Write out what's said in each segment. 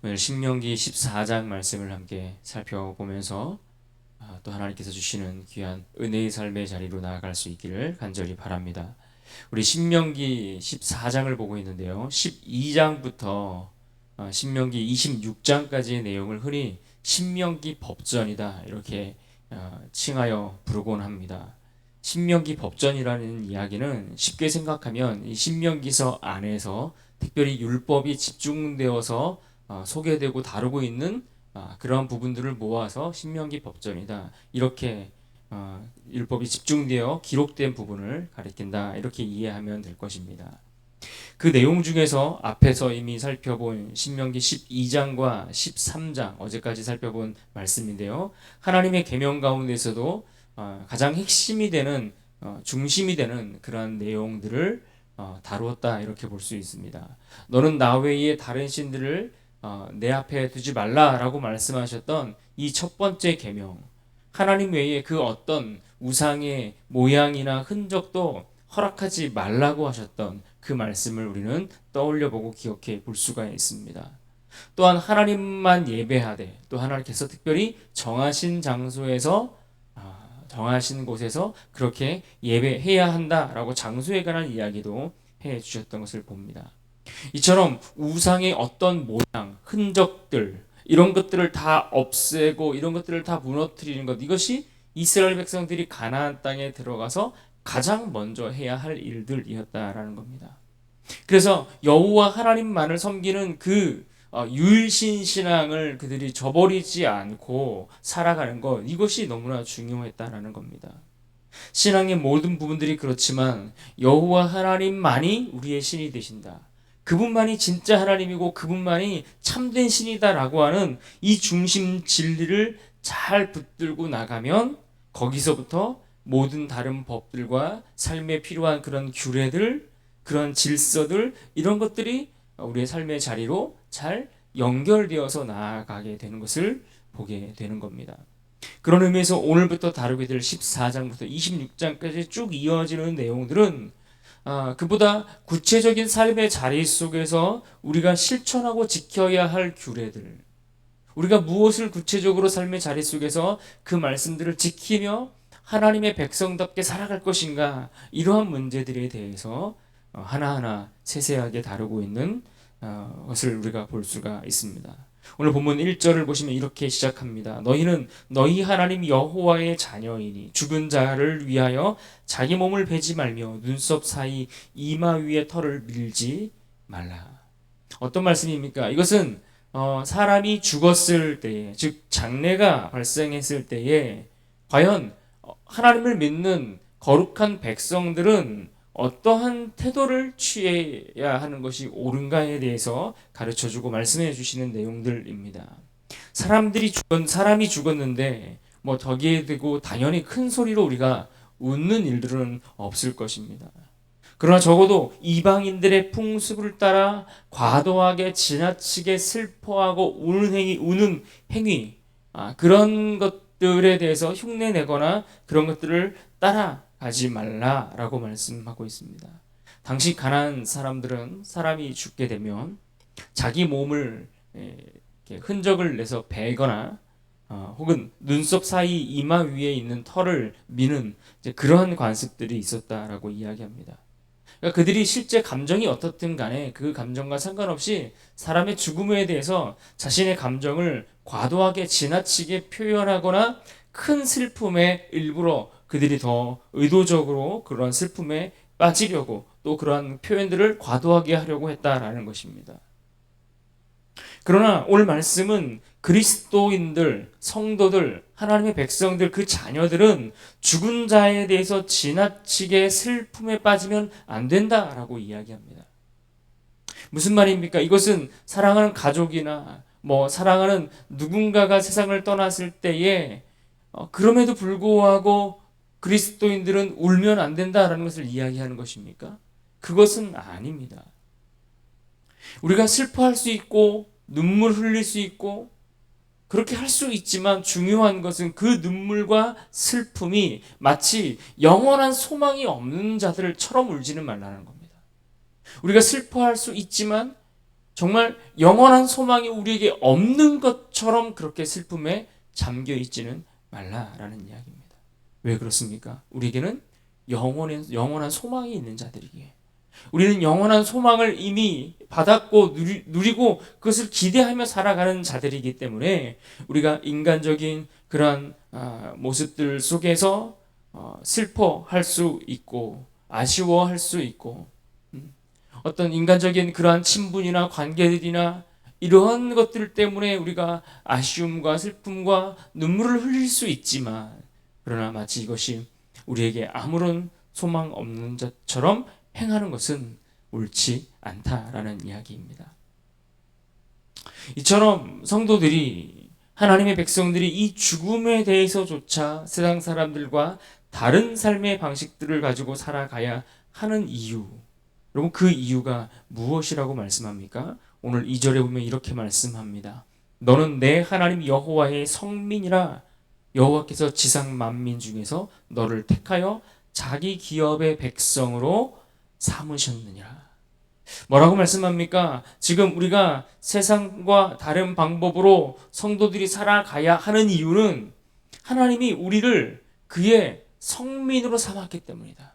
오늘 신명기 14장 말씀을 함께 살펴보면서 또 하나님께서 주시는 귀한 은혜의 삶의 자리로 나아갈 수 있기를 간절히 바랍니다. 우리 신명기 14장을 보고 있는데요. 12장부터 신명기 26장까지의 내용을 흔히 신명기 법전이다 이렇게 칭하여 부르곤 합니다. 신명기 법전이라는 이야기는 쉽게 생각하면 이 신명기서 안에서 특별히 율법이 집중되어서 소개되고 다루고 있는 그런 부분들을 모아서 신명기 법전이다 이렇게 율법이 집중되어 기록된 부분을 가리킨다 이렇게 이해하면 될 것입니다. 그 내용 중에서 앞에서 이미 살펴본 신명기 12장과 13장 어제까지 살펴본 말씀인데요. 하나님의 계명 가운데서도 가장 핵심이 되는 중심이 되는 그러한 내용들을 다루었다 이렇게 볼 수 있습니다. 너는 나 외에 다른 신들을 내 앞에 두지 말라라고 말씀하셨던 이 첫 번째 계명, 하나님 외에 그 어떤 우상의 모양이나 흔적도 허락하지 말라고 하셨던 그 말씀을 우리는 떠올려 보고 기억해 볼 수가 있습니다. 또한 하나님만 예배하되 또 하나님께서 특별히 정하신 장소에서 정하신 곳에서 그렇게 예배해야 한다라고 장소에 관한 이야기도 해 주셨던 것을 봅니다. 이처럼 우상의 어떤 모양, 흔적들 이런 것들을 다 없애고 이런 것들을 다 무너뜨리는 것 이것이 이스라엘 백성들이 가나안 땅에 들어가서 가장 먼저 해야 할 일들이었다라는 겁니다. 그래서 여호와 하나님만을 섬기는 그 유일신 신앙을 그들이 저버리지 않고 살아가는 것 이것이 너무나 중요했다라는 겁니다. 신앙의 모든 부분들이 그렇지만 여호와 하나님만이 우리의 신이 되신다. 그분만이 진짜 하나님이고 그분만이 참된 신이다라고 하는 이 중심 진리를 잘 붙들고 나가면 거기서부터 모든 다른 법들과 삶에 필요한 그런 규례들, 그런 질서들 이런 것들이 우리의 삶의 자리로 잘 연결되어서 나아가게 되는 것을 보게 되는 겁니다. 그런 의미에서 오늘부터 다루게 될 14장부터 26장까지 쭉 이어지는 내용들은 그보다 구체적인 삶의 자리 속에서 우리가 실천하고 지켜야 할 규례들, 우리가 무엇을 구체적으로 삶의 자리 속에서 그 말씀들을 지키며 하나님의 백성답게 살아갈 것인가 이러한 문제들에 대해서 하나하나 세세하게 다루고 있는 것을 우리가 볼 수가 있습니다. 오늘 본문 1절을 보시면 이렇게 시작합니다. 너희는 너희 하나님 여호와의 자녀이니 죽은 자를 위하여 자기 몸을 베지 말며 눈썹 사이 이마 위에 털을 밀지 말라. 어떤 말씀입니까? 이것은 사람이 죽었을 때에 즉 장례가 발생했을 때에 과연 하나님을 믿는 거룩한 백성들은 어떠한 태도를 취해야 하는 것이 옳은가에 대해서 가르쳐주고 말씀해 주시는 내용들입니다. 사람이 죽었는데 뭐 덕에 대고 당연히 큰 소리로 우리가 웃는 일들은 없을 것입니다. 그러나 적어도 이방인들의 풍습을 따라 과도하게 지나치게 슬퍼하고 우는 행위, 그런 것들에 대해서 흉내내거나 그런 것들을 따라가지 말라라고 말씀하고 있습니다. 당시 가나안 사람들은 사람이 죽게 되면 자기 몸을 흔적을 내서 베거나 혹은 눈썹 사이 이마 위에 있는 털을 미는 그러한 관습들이 있었다라고 이야기합니다. 그러니까 그들이 실제 감정이 어떻든 간에 그 감정과 상관없이 사람의 죽음에 대해서 자신의 감정을 과도하게 지나치게 표현하거나 큰 슬픔에 일부러 그들이 더 의도적으로 그런 슬픔에 빠지려고 또 그러한 표현들을 과도하게 하려고 했다라는 것입니다. 그러나 오늘 말씀은 그리스도인들, 성도들, 하나님의 백성들, 그 자녀들은 죽은 자에 대해서 지나치게 슬픔에 빠지면 안 된다라고 이야기합니다. 무슨 말입니까? 이것은 사랑하는 가족이나 사랑하는 누군가가 세상을 떠났을 때에 그럼에도 불구하고 그리스도인들은 울면 안 된다라는 것을 이야기하는 것입니까? 그것은 아닙니다. 우리가 슬퍼할 수 있고 눈물 흘릴 수 있고 그렇게 할 수 있지만 중요한 것은 그 눈물과 슬픔이 마치 영원한 소망이 없는 자들처럼 울지는 말라는 겁니다. 우리가 슬퍼할 수 있지만 정말 영원한 소망이 우리에게 없는 것처럼 그렇게 슬픔에 잠겨 있지는 말라라는 이야기입니다. 왜 그렇습니까? 우리에게는 영원한 소망이 있는 자들이기에, 우리는 영원한 소망을 이미 받았고 누리고 그것을 기대하며 살아가는 자들이기 때문에 우리가 인간적인 그러한 모습들 속에서 슬퍼할 수 있고 아쉬워할 수 있고, 어떤 인간적인 그러한 친분이나 관계들이나 이러한 것들 때문에 우리가 아쉬움과 슬픔과 눈물을 흘릴 수 있지만, 그러나 마치 이것이 우리에게 아무런 소망 없는 자처럼 행하는 것은 옳지 않다라는 이야기입니다. 이처럼 성도들이, 하나님의 백성들이 이 죽음에 대해서조차 세상 사람들과 다른 삶의 방식들을 가지고 살아가야 하는 이유, 여러분 그 이유가 무엇이라고 말씀합니까? 오늘 2절에 보면 이렇게 말씀합니다. 너는 내 하나님 여호와의 성민이라, 여호와께서 지상 만민 중에서 너를 택하여 자기 기업의 백성으로 삼으셨느니라. 뭐라고 말씀합니까? 지금 우리가 세상과 다른 방법으로 성도들이 살아가야 하는 이유는 하나님이 우리를 그의 성민으로 삼았기 때문이다.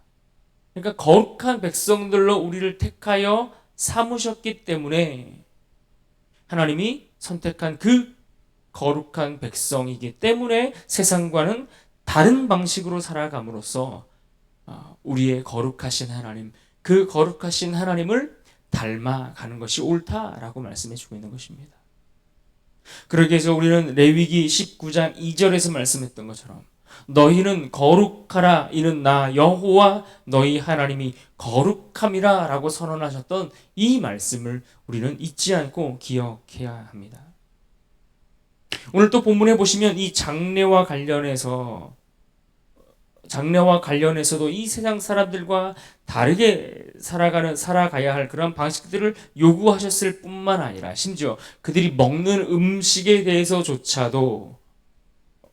그러니까 거룩한 백성들로 우리를 택하여 삼으셨기 때문에, 하나님이 선택한 그 거룩한 백성이기 때문에 세상과는 다른 방식으로 살아감으로써 우리의 거룩하신 하나님, 그 거룩하신 하나님을 닮아가는 것이 옳다라고 말씀해 주고 있는 것입니다. 그러기 위해서 우리는 레위기 19장 2절에서 말씀했던 것처럼 너희는 거룩하라, 이는 나 여호와 너희 하나님이 거룩함이라 라고 선언하셨던 이 말씀을 우리는 잊지 않고 기억해야 합니다. 오늘 또 본문에 보시면 이 장래와 관련해서도 이 세상 사람들과 다르게 살아가야 할 그런 방식들을 요구하셨을 뿐만 아니라, 심지어 그들이 먹는 음식에 대해서조차도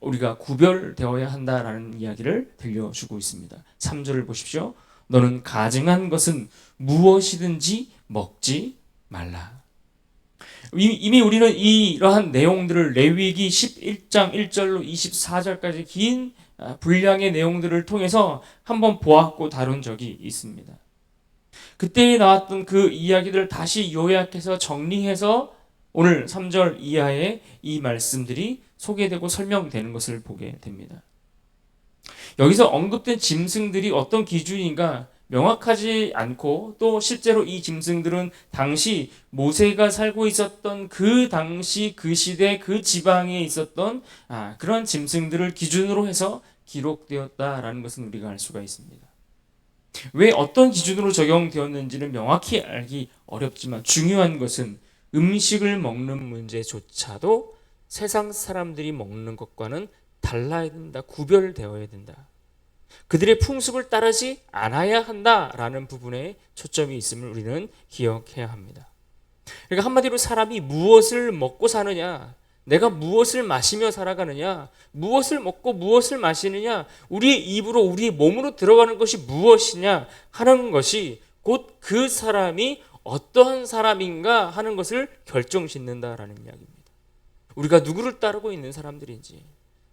우리가 구별되어야 한다라는 이야기를 들려주고 있습니다. 3절을 보십시오. 너는 가증한 것은 무엇이든지 먹지 말라. 이미 우리는 이러한 내용들을 레위기 11장 1절로 24절까지 긴 분량의 내용들을 통해서 한번 보았고 다룬 적이 있습니다. 그때 나왔던 그 이야기들을 다시 요약해서 정리해서 오늘 3절 이하의 이 말씀들이 소개되고 설명되는 것을 보게 됩니다. 여기서 언급된 짐승들이 어떤 기준인가 명확하지 않고, 또 실제로 이 짐승들은 당시 모세가 살고 있었던 그 당시 그 시대 그 지방에 있었던 그런 짐승들을 기준으로 해서 기록되었다라는 것은 우리가 알 수가 있습니다. 왜 어떤 기준으로 적용되었는지는 명확히 알기 어렵지만, 중요한 것은 음식을 먹는 문제조차도 세상 사람들이 먹는 것과는 달라야 된다, 구별되어야 된다, 그들의 풍습을 따르지 않아야 한다라는 부분에 초점이 있음을 우리는 기억해야 합니다. 그러니까 한마디로 사람이 무엇을 먹고 사느냐, 내가 무엇을 마시며 살아가느냐, 무엇을 먹고 무엇을 마시느냐, 우리의 입으로 우리의 몸으로 들어가는 것이 무엇이냐 하는 것이 곧 그 사람이 어떠한 사람인가 하는 것을 결정짓는다라는 이야기입니다. 우리가 누구를 따르고 있는 사람들인지,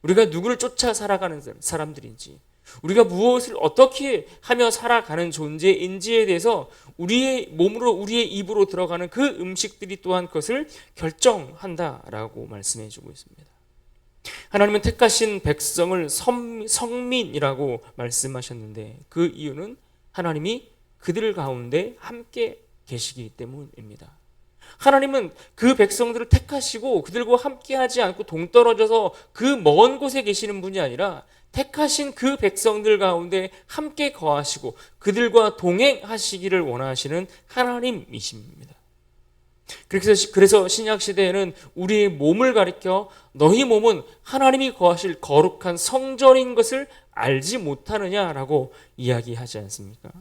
우리가 누구를 쫓아 살아가는 사람들인지, 우리가 무엇을 어떻게 하며 살아가는 존재인지에 대해서 우리의 몸으로 우리의 입으로 들어가는 그 음식들이 또한 그것을 결정한다라고 말씀해 주고 있습니다. 하나님은 택하신 백성을 성민이라고 말씀하셨는데, 그 이유는 하나님이 그들 가운데 함께 계시기 때문입니다. 하나님은 그 백성들을 택하시고 그들과 함께하지 않고 동떨어져서 그 먼 곳에 계시는 분이 아니라, 택하신 그 백성들 가운데 함께 거하시고 그들과 동행하시기를 원하시는 하나님이십니다. 그래서 신약 시대에는 우리의 몸을 가리켜 너희 몸은 하나님이 거하실 거룩한 성전인 것을 알지 못하느냐라고 이야기하지 않습니까?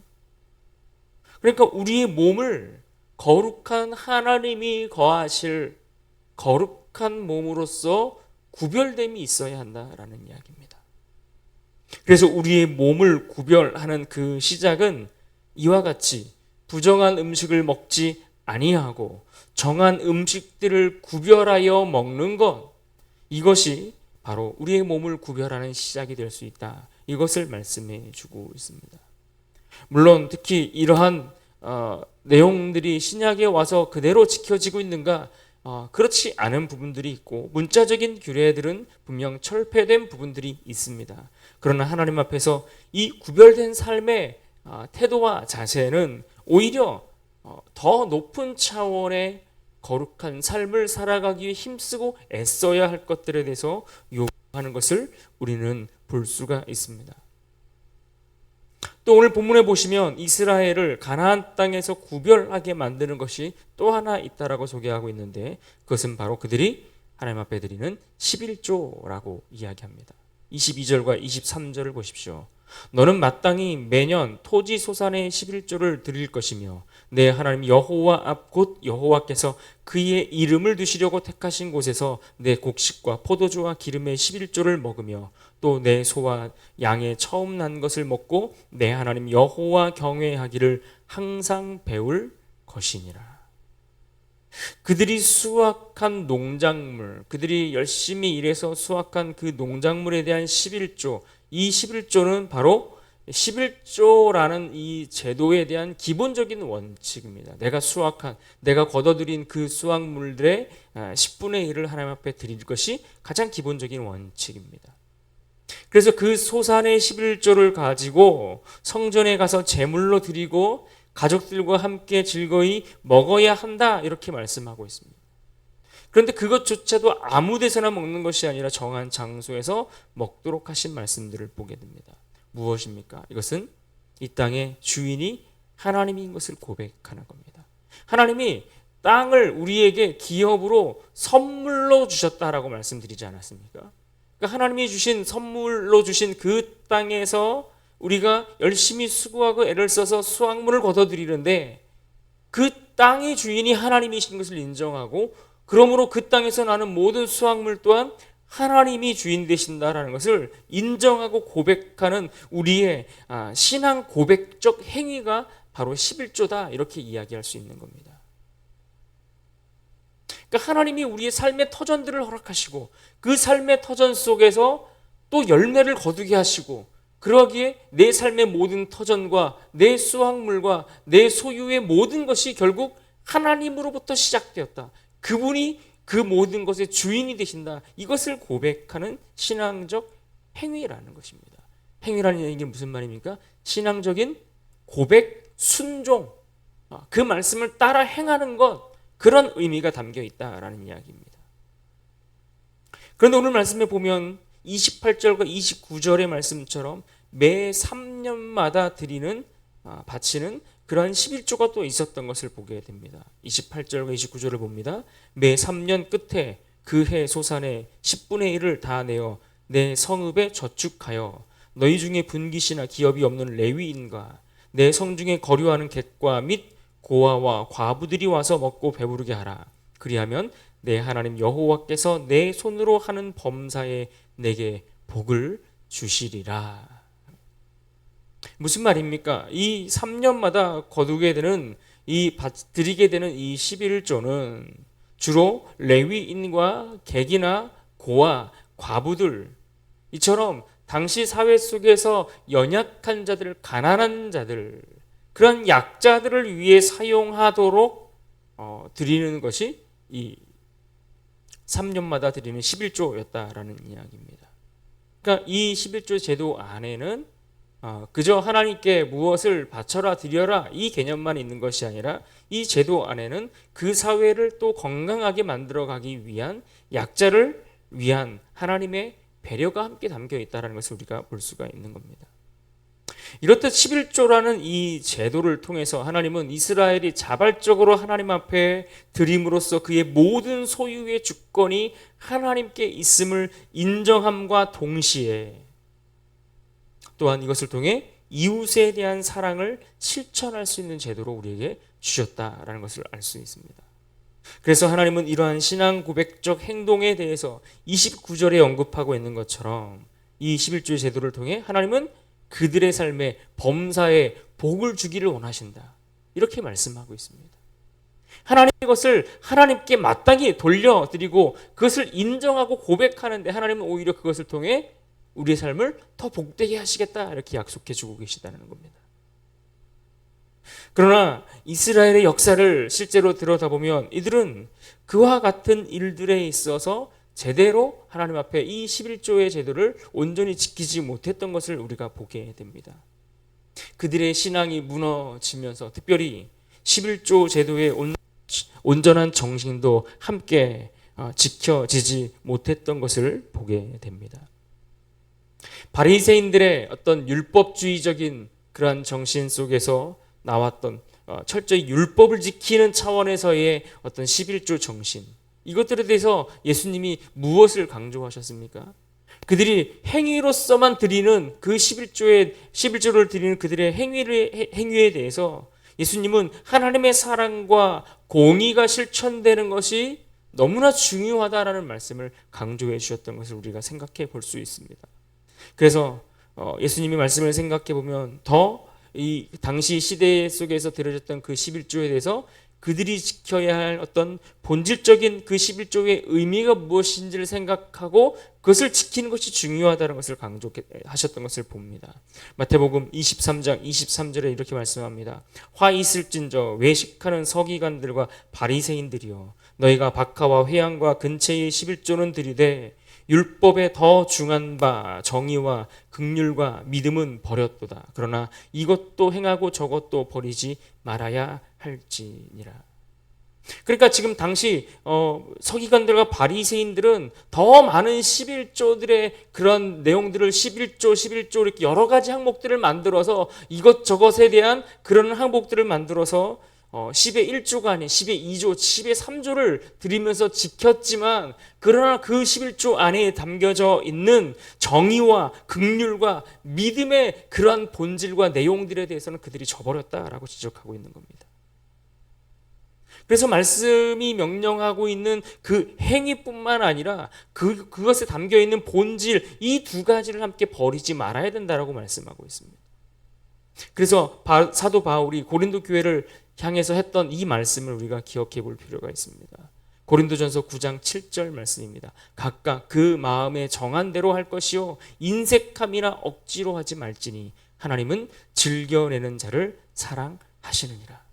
그러니까 우리의 몸을 거룩한 하나님이 거하실 거룩한 몸으로서 구별됨이 있어야 한다라는 이야기입니다. 그래서 우리의 몸을 구별하는 그 시작은 이와 같이 부정한 음식을 먹지 아니하고 정한 음식들을 구별하여 먹는 것, 이것이 바로 우리의 몸을 구별하는 시작이 될 수 있다. 이것을 말씀해 주고 있습니다. 물론 특히 이러한 내용들이 신약에 와서 그대로 지켜지고 있는가? 그렇지 않은 부분들이 있고 문자적인 규례들은 분명 철폐된 부분들이 있습니다. 그러나 하나님 앞에서 이 구별된 삶의 태도와 자세는 오히려 더 높은 차원의 거룩한 삶을 살아가기 위해 힘쓰고 애써야 할 것들에 대해서 요구하는 것을 우리는 볼 수가 있습니다. 또 오늘 본문에 보시면 이스라엘을 가나안 땅에서 구별하게 만드는 것이 또 하나 있다라고 소개하고 있는데, 그것은 바로 그들이 하나님 앞에 드리는 11조라고 이야기합니다. 22절과 23절을 보십시오. 너는 마땅히 매년 토지 소산의 11조를 드릴 것이며 내 하나님 여호와 앞 곧 여호와께서 그의 이름을 두시려고 택하신 곳에서 내 곡식과 포도주와 기름의 11조를 먹으며 또 내 소와 양의 처음 난 것을 먹고 내 하나님 여호와 경외하기를 항상 배울 것이니라. 그들이 수확한 농작물, 그들이 열심히 일해서 수확한 그 농작물에 대한 11조, 이 11조는 바로 11조라는 이 제도에 대한 기본적인 원칙입니다. 내가 거둬들인 그 수확물들의 10분의 1을 하나님 앞에 드릴 것이 가장 기본적인 원칙입니다. 그래서 그 소산의 11조를 가지고 성전에 가서 제물로 드리고 가족들과 함께 즐거이 먹어야 한다, 이렇게 말씀하고 있습니다. 그런데 그것조차도 아무 데서나 먹는 것이 아니라 정한 장소에서 먹도록 하신 말씀들을 보게 됩니다. 무엇입니까? 이것은 이 땅의 주인이 하나님인 것을 고백하는 겁니다. 하나님이 땅을 우리에게 기업으로 선물로 주셨다라고 말씀드리지 않았습니까? 그러니까 하나님이 주신 선물로 주신 그 땅에서 우리가 열심히 수고하고 애를 써서 수확물을 거둬들이는데 그 땅의 주인이 하나님이신 것을 인정하고, 그러므로 그 땅에서 나는 모든 수확물 또한 하나님이 주인 되신다라는 것을 인정하고 고백하는 우리의 신앙 고백적 행위가 바로 11조다, 이렇게 이야기할 수 있는 겁니다. 그러니까 하나님이 우리의 삶의 터전들을 허락하시고 그 삶의 터전 속에서 또 열매를 거두게 하시고, 그러기에 내 삶의 모든 터전과 내 수확물과 내 소유의 모든 것이 결국 하나님으로부터 시작되었다. 그분이 그 모든 것의 주인이 되신다. 이것을 고백하는 신앙적 행위라는 것입니다. 행위라는 얘기는 무슨 말입니까? 신앙적인 고백, 순종, 그 말씀을 따라 행하는 것, 그런 의미가 담겨 있다라는 이야기입니다. 그런데 오늘 말씀에 보면 28절과 29절의 말씀처럼 매 3년마다 바치는 그러한 11조가 또 있었던 것을 보게 됩니다. 28절과 29절을 봅니다. 매 3년 끝에 그 해 소산의 10분의 1을 다 내어 내 성읍에 저축하여 너희 중에 분깃이나 기업이 없는 레위인과 내 성중에 거류하는 객과 및 고아와 과부들이 와서 먹고 배부르게 하라. 그리하면 내 하나님 여호와께서 내 손으로 하는 범사에 내게 복을 주시리라. 무슨 말입니까? 이 3년마다 거두게 되는 드리게 되는 이 11조는 주로 레위인과 객이나 고아, 과부들, 이처럼 당시 사회 속에서 연약한 자들, 가난한 자들, 그런 약자들을 위해 사용하도록 드리는 것이 이 3년마다 드리는 11조였다라는 이야기입니다. 그러니까 이 11조 제도 안에는 그저 하나님께 무엇을 바쳐라 드려라 이 개념만 있는 것이 아니라 이 제도 안에는 그 사회를 또 건강하게 만들어가기 위한, 약자를 위한 하나님의 배려가 함께 담겨 있다는 것을 우리가 볼 수가 있는 겁니다. 이렇듯 11조라는 이 제도를 통해서 하나님은 이스라엘이 자발적으로 하나님 앞에 드림으로써 그의 모든 소유의 주권이 하나님께 있음을 인정함과 동시에 또한 이것을 통해 이웃에 대한 사랑을 실천할 수 있는 제도로 우리에게 주셨다라는 것을 알 수 있습니다. 그래서 하나님은 이러한 신앙 고백적 행동에 대해서 29절에 언급하고 있는 것처럼 이 11조의 제도를 통해 하나님은 그들의 삶에 범사에 복을 주기를 원하신다, 이렇게 말씀하고 있습니다. 하나님 것을 하나님께 마땅히 돌려드리고 그것을 인정하고 고백하는데 하나님은 오히려 그것을 통해 우리의 삶을 더 복되게 하시겠다 이렇게 약속해 주고 계시다는 겁니다. 그러나 이스라엘의 역사를 실제로 들여다보면 이들은 그와 같은 일들에 있어서 제대로 하나님 앞에 이 11조의 제도를 온전히 지키지 못했던 것을 우리가 보게 됩니다. 그들의 신앙이 무너지면서 특별히 11조 제도의 온전한 정신도 함께 지켜지지 못했던 것을 보게 됩니다. 바리새인들의 어떤 율법주의적인 그러한 정신 속에서 나왔던 철저히 율법을 지키는 차원에서의 어떤 11조 정신, 이것들에 대해서 예수님이 무엇을 강조하셨습니까? 그들이 행위로서만 드리는 그 11조를 드리는 그들의 행위에 대해서 예수님은 하나님의 사랑과 공의가 실천되는 것이 너무나 중요하다라는 말씀을 강조해 주셨던 것을 우리가 생각해 볼 수 있습니다. 그래서 예수님의 말씀을 생각해 보면 더 이 당시 시대 속에서 들어졌던 그 11조에 대해서 그들이 지켜야 할 어떤 본질적인 그 11조의 의미가 무엇인지를 생각하고 그것을 지키는 것이 중요하다는 것을 강조하셨던 것을 봅니다. 마태복음 23장 23절에 이렇게 말씀합니다. 화 있을진저 외식하는 서기관들과 바리새인들이여 너희가 박하와 회양과 근체의 11조는 드리되 율법에 더 중한 바 정의와 긍휼과 믿음은 버렸도다. 그러나 이것도 행하고 저것도 버리지 말아야 할지니라. 그러니까 지금 당시 서기관들과 바리새인들은 더 많은 11조들의 그런 내용들을 11조 이렇게 여러 가지 항목들을 만들어서 이것저것에 대한 그런 항목들을 만들어서 10의 1조가 아닌 10의 2조, 10의 3조를 드리면서 지켰지만 그러나 그 11조 안에 담겨져 있는 정의와 긍휼과 믿음의 그러한 본질과 내용들에 대해서는 그들이 저버렸다라고 지적하고 있는 겁니다. 그래서 말씀이 명령하고 있는 그 행위뿐만 아니라 그것에 담겨 있는 본질, 이 두 가지를 함께 버리지 말아야 된다라고 말씀하고 있습니다. 그래서 사도 바울이 고린도 교회를 향해서 했던 이 말씀을 우리가 기억해 볼 필요가 있습니다. 고린도전서 9장 7절 말씀입니다. 각각 그 마음에 정한 대로 할 것이요 인색함이나 억지로 하지 말지니 하나님은 즐겨내는 자를 사랑하시느니라.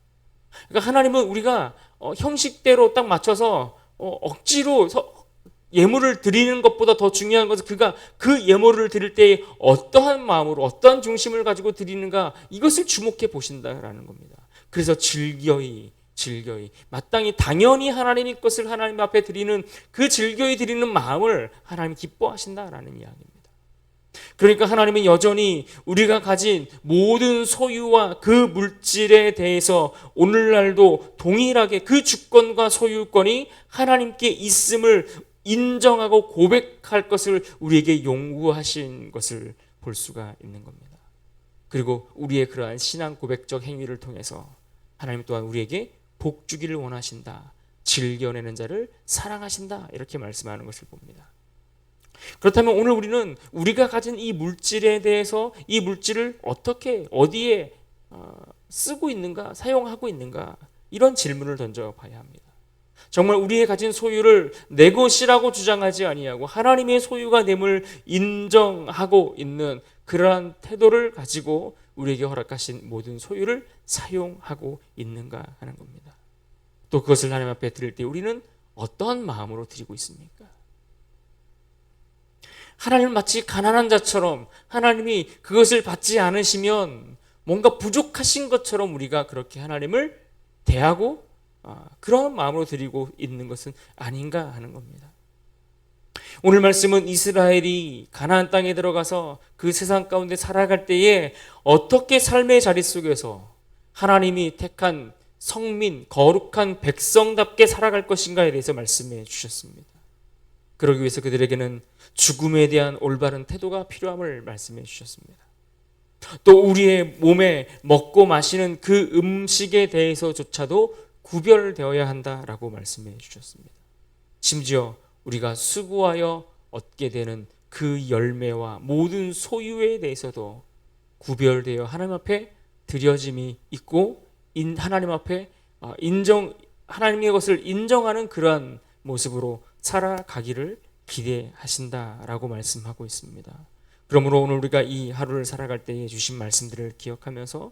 그러니까 하나님은 우리가 형식대로 딱 맞춰서 억지로 예물을 드리는 것보다 더 중요한 것은 그가 그 예물을 드릴 때 어떠한 마음으로 어떠한 중심을 가지고 드리는가, 이것을 주목해 보신다라는 겁니다. 그래서 즐겨이 마땅히 당연히 하나님의 것을 하나님 앞에 드리는 그 즐겨이 드리는 마음을 하나님 기뻐하신다라는 이야기입니다. 그러니까 하나님은 여전히 우리가 가진 모든 소유와 그 물질에 대해서 오늘날도 동일하게 그 주권과 소유권이 하나님께 있음을 인정하고 고백할 것을 우리에게 요구하신 것을 볼 수가 있는 겁니다. 그리고 우리의 그러한 신앙 고백적 행위를 통해서 하나님 또한 우리에게 복 주기를 원하신다, 즐겨내는 자를 사랑하신다, 이렇게 말씀하는 것을 봅니다. 그렇다면 오늘 우리는 우리가 가진 이 물질에 대해서 이 물질을 어떻게 어디에 쓰고 있는가, 사용하고 있는가, 이런 질문을 던져봐야 합니다. 정말 우리의 가진 소유를 내 것이라고 주장하지 아니하고 하나님의 소유가 됨을 인정하고 있는 그러한 태도를 가지고 우리에게 허락하신 모든 소유를 사용하고 있는가 하는 겁니다. 또 그것을 하나님 앞에 드릴 때 우리는 어떠한 마음으로 드리고 있습니까? 하나님은 마치 가난한 자처럼 하나님이 그것을 받지 않으시면 뭔가 부족하신 것처럼 우리가 그렇게 하나님을 대하고 그런 마음으로 드리고 있는 것은 아닌가 하는 겁니다. 오늘 말씀은 이스라엘이 가나안 땅에 들어가서 그 세상 가운데 살아갈 때에 어떻게 삶의 자리 속에서 하나님이 택한 성민, 거룩한 백성답게 살아갈 것인가에 대해서 말씀해 주셨습니다. 그러기 위해서 그들에게는 죽음에 대한 올바른 태도가 필요함을 말씀해 주셨습니다. 또 우리의 몸에 먹고 마시는 그 음식에 대해서조차도 구별되어야 한다라고 말씀해 주셨습니다. 심지어 우리가 수고하여 얻게 되는 그 열매와 모든 소유에 대해서도 구별되어 하나님 앞에 드려짐이 있고 하나님 앞에 하나님의 것을 인정하는 그러한 모습으로 살아가기를 기대하신다라고 말씀하고 있습니다. 그러므로 오늘 우리가 이 하루를 살아갈 때에 주신 말씀들을 기억하면서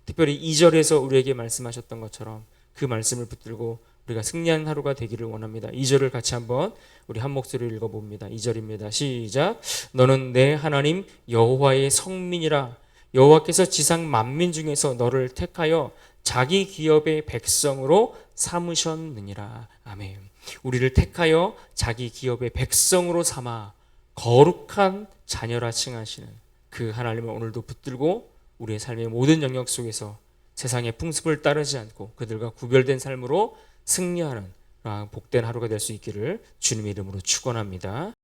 특별히 2절에서 우리에게 말씀하셨던 것처럼 그 말씀을 붙들고 우리가 승리하는 하루가 되기를 원합니다. 2절을 같이 한번 우리 한 목소리로 읽어봅니다. 2절입니다. 시작. 너는 내 하나님 여호와의 성민이라. 여호와께서 지상 만민 중에서 너를 택하여 자기 기업의 백성으로 삼으셨느니라. 아멘. 우리를 택하여 자기 기업의 백성으로 삼아 거룩한 자녀라 칭하시는 그 하나님을 오늘도 붙들고 우리의 삶의 모든 영역 속에서 세상의 풍습을 따르지 않고 그들과 구별된 삶으로 승리하는 복된 하루가 될 수 있기를 주님의 이름으로 축원합니다.